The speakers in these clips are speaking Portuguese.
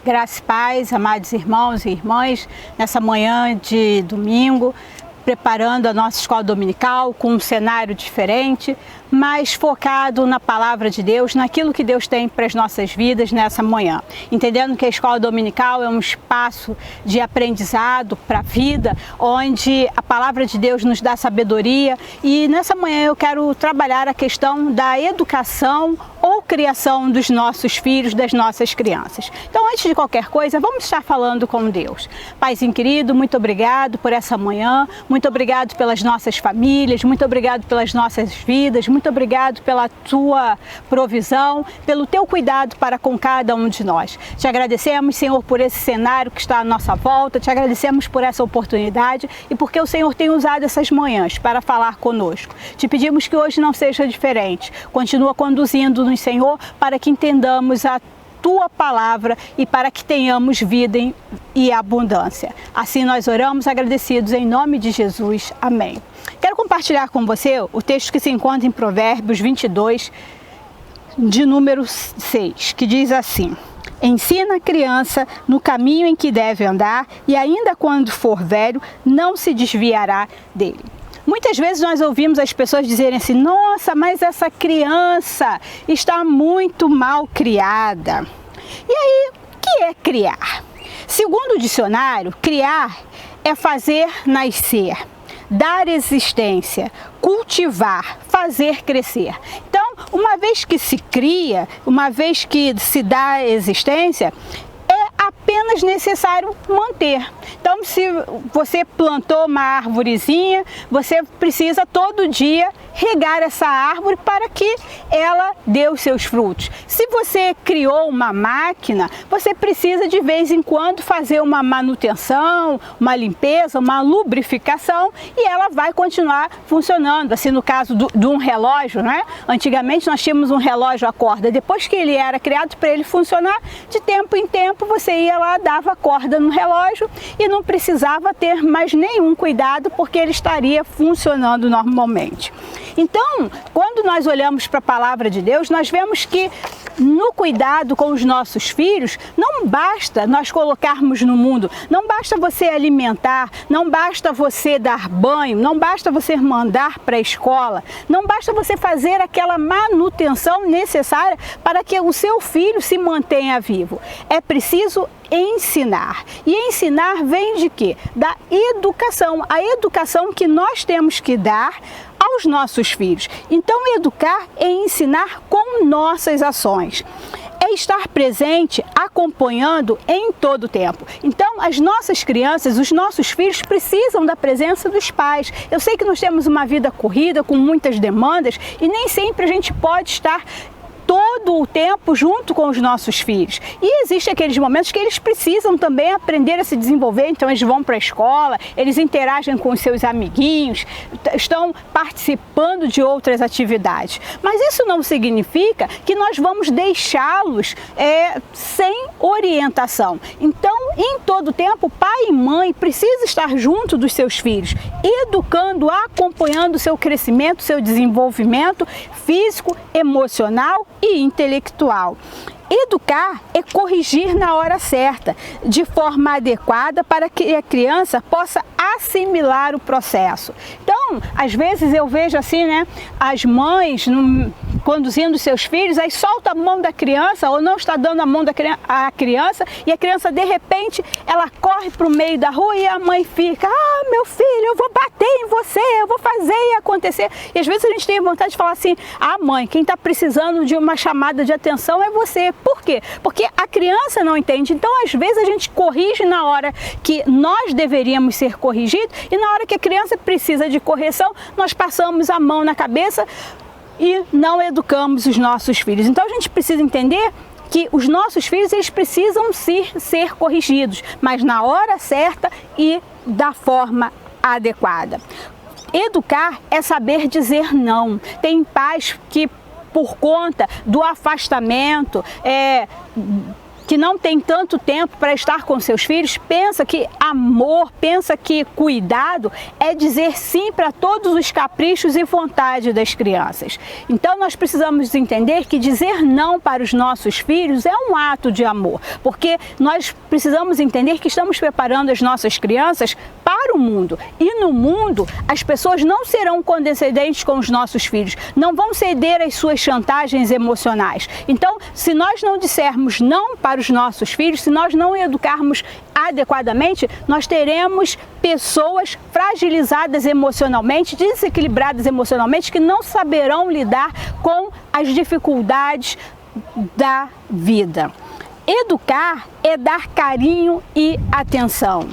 Graça e paz, amados irmãos e irmãs, nessa manhã de domingo, preparando a nossa escola dominical com um cenário diferente, mas focado na palavra de Deus, naquilo que Deus tem para as nossas vidas nessa manhã. Entendendo que a escola dominical é um espaço de aprendizado para a vida, onde a palavra de Deus nos dá sabedoria, e nessa manhã eu quero trabalhar a questão da educação ou criação dos nossos filhos, das nossas crianças. Então, antes de qualquer coisa, vamos estar falando com Deus. Paizinho querido, muito obrigado por essa manhã, muito obrigado pelas nossas famílias, muito obrigado pelas nossas vidas, muito obrigado pela tua provisão, pelo teu cuidado para com cada um de nós. Te agradecemos, Senhor, por esse cenário que está à nossa volta, te agradecemos por essa oportunidade e porque o Senhor tem usado essas manhãs para falar conosco. Te pedimos que hoje não seja diferente. Continua conduzindo-nos, Senhor, para que entendamos a tua palavra e para que tenhamos vida e abundância. Assim nós oramos agradecidos em nome de Jesus. Amém. Quero compartilhar com você o texto que se encontra em Provérbios 22, de número 6, que diz assim: ensina a criança no caminho em que deve andar e ainda quando for velho não se desviará dele. Muitas vezes nós ouvimos as pessoas dizerem assim: nossa, mas essa criança está muito mal criada. E aí, o que é criar? Segundo o dicionário, criar é fazer nascer, dar existência, cultivar, fazer crescer. Então, uma vez que se cria, uma vez que se dá existência, é apenas necessário manter. Então, se você plantou uma árvorezinha, você precisa todo dia regar essa árvore para que ela dê os seus frutos. Se você criou uma máquina, você precisa de vez em quando fazer uma manutenção, uma limpeza, uma lubrificação e ela vai continuar funcionando. Assim, no caso de um relógio, né? Antigamente nós tínhamos um relógio a corda. Depois que ele era criado, para ele funcionar, de tempo em tempo você ia lá, dava corda no relógio e não precisava ter mais nenhum cuidado porque ele estaria funcionando normalmente. Então, quando nós olhamos para a palavra de Deus, nós vemos que no cuidado com os nossos filhos, não basta nós colocarmos no mundo, não basta você alimentar, não basta você dar banho, não basta você mandar para a escola, não basta você fazer aquela manutenção necessária para que o seu filho se mantenha vivo. É preciso ensinar. E ensinar vem de quê? Da educação. A educação que nós temos que dar aos nossos filhos. Então, educar é ensinar com nossas ações. É estar presente, acompanhando em todo o tempo. Então, as nossas crianças, os nossos filhos precisam da presença dos pais. Eu sei que nós temos uma vida corrida, com muitas demandas, e nem sempre a gente pode estar todo o tempo junto com os nossos filhos. E existem aqueles momentos que eles precisam também aprender a se desenvolver, então eles vão para a escola, eles interagem com os seus amiguinhos, estão participando de outras atividades. Mas isso não significa que nós vamos deixá-los sem orientação. Então, em todo tempo, pai e mãe precisam estar junto dos seus filhos, educando, acompanhando o seu crescimento, seu desenvolvimento físico, emocional e intelectual. Educar é corrigir na hora certa, de forma adequada para que a criança possa assimilar o processo. Então, às vezes eu vejo assim, né, as mães conduzindo seus filhos, aí solta a mão da criança ou não está dando a mão à criança e a criança, de repente, ela corre para o meio da rua e a mãe fica: ah, meu filho, eu vou bater em você, eu vou fazer e acontecer. E às vezes a gente tem vontade de falar assim: ah, mãe, quem está precisando de uma chamada de atenção é você. Por quê? Porque a criança não entende. Então, às vezes, a gente corrige na hora que nós deveríamos ser corrigidos e na hora que a criança precisa de correção, nós passamos a mão na cabeça e não educamos os nossos filhos. Então, a gente precisa entender que os nossos filhos, eles precisam ser corrigidos, mas na hora certa e da forma adequada. Educar é saber dizer não. Tem pais que, por conta do afastamento, que não tem tanto tempo para estar com seus filhos, pensa que amor, pensa que cuidado é dizer sim para todos os caprichos e vontade das crianças. Então nós precisamos entender que dizer não para os nossos filhos é um ato de amor, porque nós precisamos entender que estamos preparando as nossas crianças para o mundo. E no mundo, as pessoas não serão condescendentes com os nossos filhos, não vão ceder às suas chantagens emocionais. Então, se nós não dissermos não para os nossos filhos, se nós não educarmos adequadamente, nós teremos pessoas fragilizadas emocionalmente, desequilibradas emocionalmente, que não saberão lidar com as dificuldades da vida. Educar é dar carinho e atenção.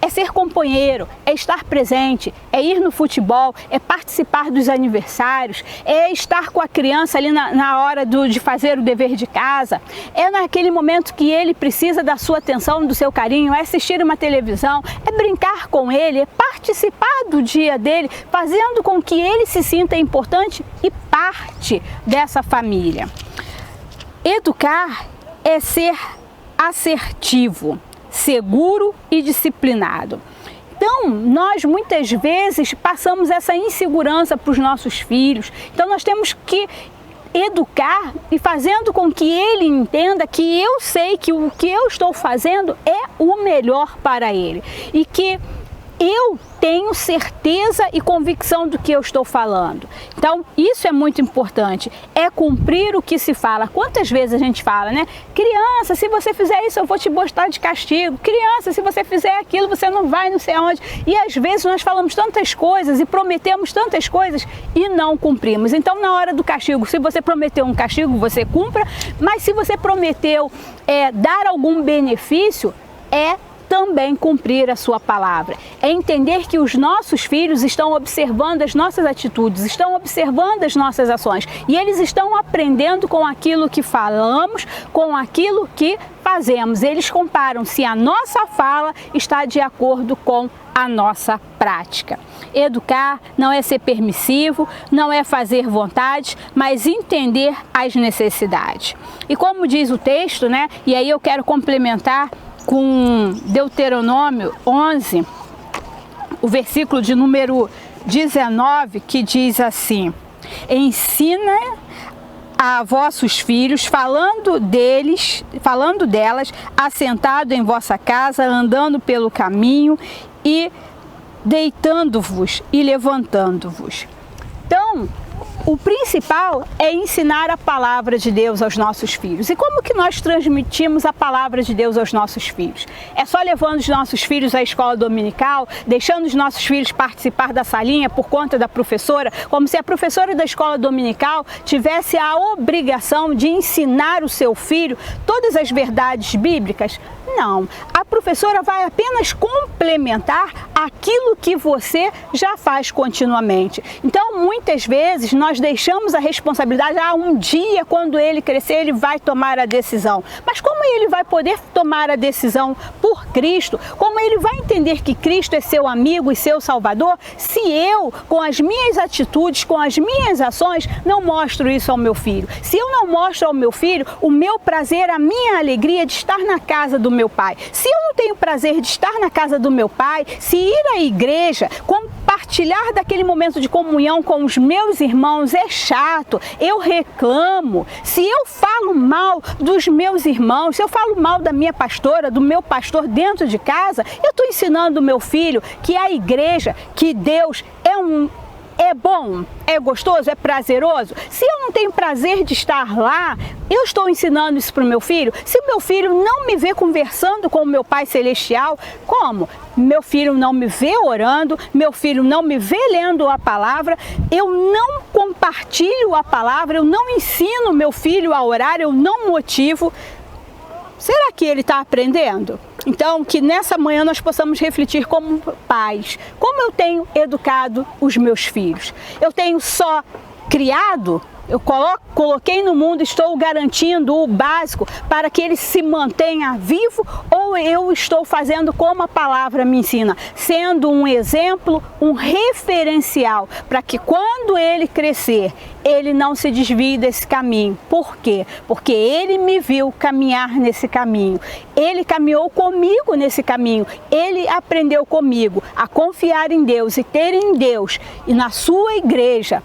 É ser companheiro, é estar presente, é ir no futebol, é participar dos aniversários, é estar com a criança ali na hora de fazer o dever de casa, é naquele momento que ele precisa da sua atenção, do seu carinho, é assistir uma televisão, é brincar com ele, é participar do dia dele, fazendo com que ele se sinta importante e parte dessa família. Educar é ser assertivo, seguro e disciplinado. Então, nós muitas vezes passamos essa insegurança para os nossos filhos. Então, nós temos que educar e fazendo com que ele entenda que eu sei que o que eu estou fazendo é o melhor para ele e que eu tenho certeza e convicção do que eu estou falando. Então, isso é muito importante, é cumprir o que se fala. Quantas vezes a gente fala, né? Criança, se você fizer isso, eu vou te botar de castigo. Criança, se você fizer aquilo, você não vai não sei aonde. E às vezes nós falamos tantas coisas e prometemos tantas coisas e não cumprimos. Então, na hora do castigo, se você prometeu um castigo, você cumpra. Mas se você prometeu dar algum benefício, também cumprir a sua palavra. É entender que os nossos filhos estão observando as nossas atitudes, estão observando as nossas ações e eles estão aprendendo com aquilo que falamos, com aquilo que fazemos. Eles comparam se a nossa fala está de acordo com a nossa prática. Educar não é ser permissivo, não é fazer vontade, mas entender as necessidades. E como diz o texto, né? E aí eu quero complementar com Deuteronômio 11, o versículo de número 19, que diz assim: ensina a vossos filhos, falando delas, assentado em vossa casa, andando pelo caminho e deitando-vos e levantando-vos. Então, o principal é ensinar a palavra de Deus aos nossos filhos. E como que nós transmitimos a palavra de Deus aos nossos filhos? É só levando os nossos filhos à escola dominical, deixando os nossos filhos participar da salinha por conta da professora, como se a professora da escola dominical tivesse a obrigação de ensinar o seu filho todas as verdades bíblicas? Não. A professora vai apenas complementar aquilo que você já faz continuamente. Então, muitas vezes, nós deixamos a responsabilidade, um dia, quando ele crescer, ele vai tomar a decisão. Mas como ele vai poder tomar a decisão por Cristo? Como ele vai entender que Cristo é seu amigo e seu Salvador, se eu, com as minhas atitudes, com as minhas ações, não mostro isso ao meu filho? Se eu não mostro ao meu filho o meu prazer, a minha alegria de estar na casa do meu pai, se eu não tenho prazer de estar na casa do meu pai, se ir à igreja, compartilhar daquele momento de comunhão com os meus irmãos é chato, eu reclamo, se eu falo mal dos meus irmãos, se eu falo mal da minha pastora, do meu pastor dentro de casa, eu estou ensinando o meu filho que a igreja, que Deus é bom, é gostoso, é prazeroso. Se eu não tenho prazer de estar lá, eu estou ensinando isso para o meu filho? Se o meu filho não me vê conversando com o meu Pai Celestial, como? Meu filho não me vê orando, meu filho não me vê lendo a palavra, eu não compartilho a palavra, eu não ensino meu filho a orar, eu não motivo. Será que ele está aprendendo? Então, que nessa manhã nós possamos refletir como pais. Como eu tenho educado os meus filhos? Eu tenho só criado eu coloquei no mundo, estou garantindo o básico para que ele se mantenha vivo, ou eu estou fazendo como a palavra me ensina, sendo um exemplo, um referencial, para que quando ele crescer, ele não se desvie desse caminho. Por quê? Porque ele me viu caminhar nesse caminho, ele caminhou comigo nesse caminho, ele aprendeu comigo a confiar em Deus e ter em Deus e na sua igreja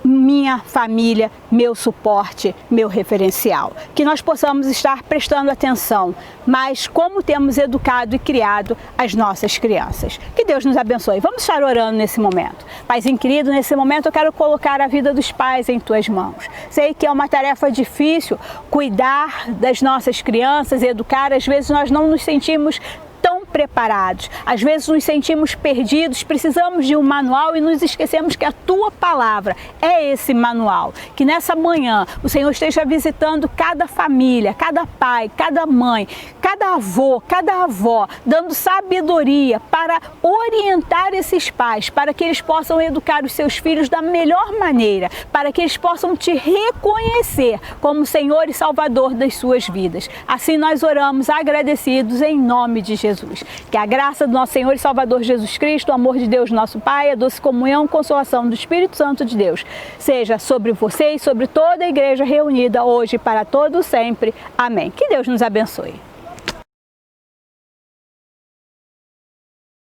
minha família, meu suporte, meu referencial. Que nós possamos estar prestando atenção, mas como temos educado e criado as nossas crianças. Que Deus nos abençoe. Vamos estar orando nesse momento. Paizinho querido, nesse momento eu quero colocar a vida dos pais em tuas mãos. Sei que é uma tarefa difícil cuidar das nossas crianças, educar. Às vezes nós não nos sentimos tão preparados, às vezes nos sentimos perdidos, precisamos de um manual e nos esquecemos que a tua palavra é esse manual. Que nessa manhã o Senhor esteja visitando cada família, cada pai, cada mãe, cada avô, cada avó, dando sabedoria para orientar esses pais, para que eles possam educar os seus filhos da melhor maneira, para que eles possam te reconhecer como Senhor e Salvador das suas vidas. Assim nós oramos agradecidos em nome de Jesus. Que a graça do nosso Senhor e Salvador Jesus Cristo, o amor de Deus nosso Pai, a doce comunhão, consolação do Espírito Santo de Deus, seja sobre você e sobre toda a igreja reunida hoje para todo sempre. Amém. Que Deus nos abençoe.